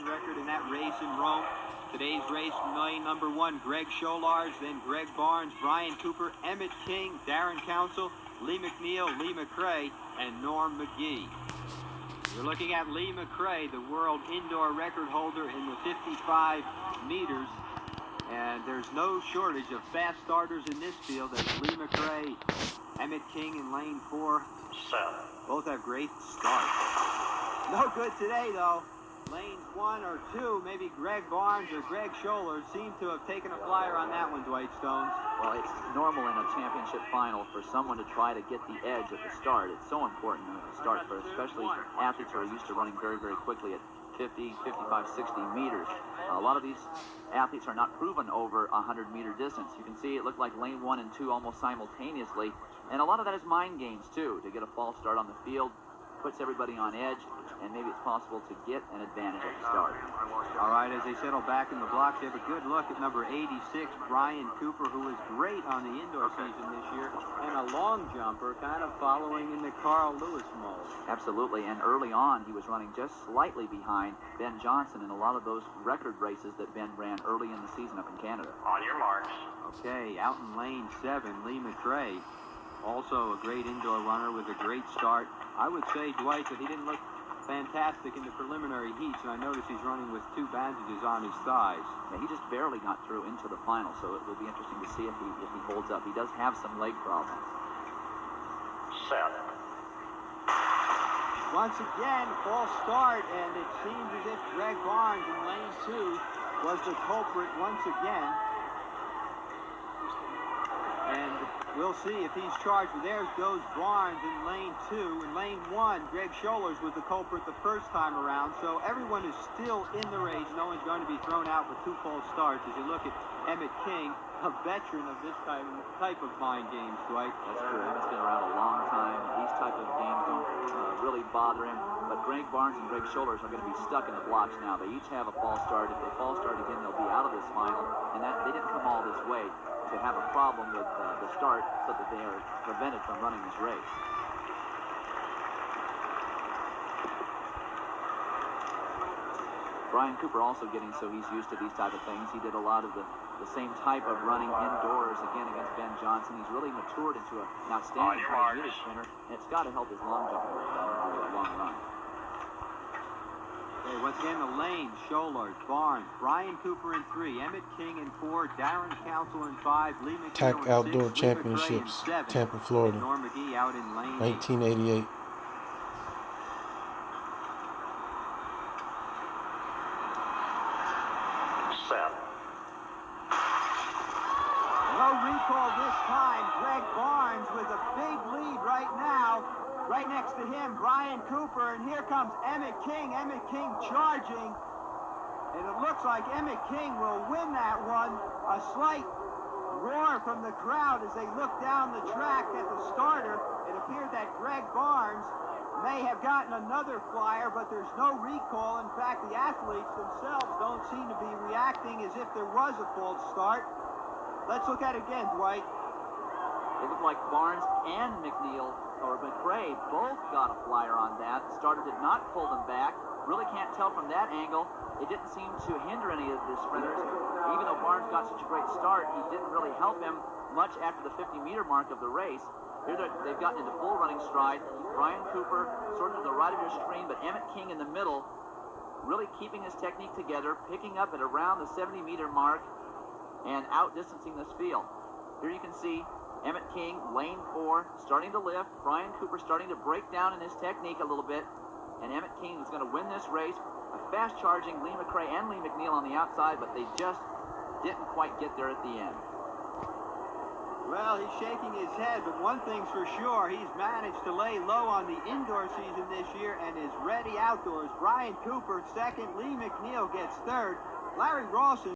record in that race in Rome. Today's race, lane number 1, Greg Scholars, then Greg Barnes, Brian Cooper, Emmett King, Darren Council, Lee McNeil, Lee McRae, and Norm McGee. You're looking at Lee McRae, the world indoor record holder in the 55 meters. And there's no shortage of fast starters in this field. That's Lee McRae, Emmett King in lane 4. Both have great starts. No good today, though. Lanes 1 or 2, maybe Greg Barnes or Greg Scholars seem to have taken a flyer on that one, Dwight Stones. Well, it's normal in a championship final for someone to try to get the edge at the start. It's so important at the start, for especially athletes who are used to running very, very quickly at 50, 55, 60 meters. A lot of these athletes are not proven over a 100-meter distance. You can see it looked like lane 1 and 2 almost simultaneously. And a lot of that is mind games, too, to get a false start on the field. Puts everybody on edge, and maybe it's possible to get an advantage at the start. All right, as they settle back in the blocks, they have a good look at number 86, Brian Cooper, who was great on the indoor season this year, and a long jumper, kind of following in the Carl Lewis mold. Absolutely, and early on, he was running just slightly behind Ben Johnson in a lot of those record races that Ben ran early in the season up in Canada. On your marks. Okay, out in lane 7, Lee McRae. Also a great indoor runner with a great start. I would say, Dwight, that he didn't look fantastic in the preliminary heats, and I noticed he's running with 2 bandages on his thighs. Yeah, he just barely got through into the final, so it will be interesting to see if he holds up. He does have some leg problems. Set. Once again, false start, and it seems as if Greg Barnes in lane 2 was the culprit once again. And we'll see if he's charged. There goes Barnes in lane 2. In lane 1, Greg Scholars was the culprit the first time around. So everyone is still in the race. No one's going to be thrown out with 2 false starts. As you look at Emmett King, a veteran of this type of mind games, Dwight. That's true. Emmett's been around a long time. These type of games don't really bother him. But Greg Barnes and Greg Scholars are going to be stuck in the blocks now. They each have a false start. If they false start again, they'll be out of this final. And that they didn't come all this way to have a problem with the start so that they are prevented from running this race. Brian Cooper also getting so he's used to these type of things. He did a lot of the same type of running indoors again against Ben Johnson. He's really matured into an outstanding 100-meter sprinter, and it's got to help his long jump long run. Okay, once again, the lanes, Scholars, Barnes, Brian Cooper in 3, Emmett King in 4, Darren Council in 5, Lee McNeil Tac in 6, Outdoor Lee Championships, McRae in 7, Tampa, Florida, Norm McGee out in lane 1988. Set. No recall this time. Greg Barnes with a big lead right now. Right next to him, Brian Cooper, and here comes Emmett King. Emmett King charging, and it looks like Emmett King will win that one. A slight roar from the crowd as they look down the track at the starter. It appeared that Greg Barnes may have gotten another flyer, but there's no recall. In fact, the athletes themselves don't seem to be reacting as if there was a false start. Let's look at it again, Dwight. It looked like Barnes and McNeil or McRae both got a flyer on that. The starter did not pull them back. Really can't tell from that angle. It didn't seem to hinder any of the sprinters. Even though Barnes got such a great start, he didn't really help him much after the 50-meter mark of the race. Here they've gotten into full running stride. Brian Cooper sort of to the right of your screen, but Emmett King in the middle, really keeping his technique together, picking up at around the 70-meter mark and outdistancing this field. Here you can see Emmett King, lane 4, starting to lift. Brian Cooper starting to break down in his technique a little bit. And Emmett King is going to win this race. A fast-charging Lee McRae and Lee McNeil on the outside, but they just didn't quite get there at the end. Well, he's shaking his head, but one thing's for sure, he's managed to lay low on the indoor season this year and is ready outdoors. Brian Cooper second, Lee McNeil gets third. Larry Rawson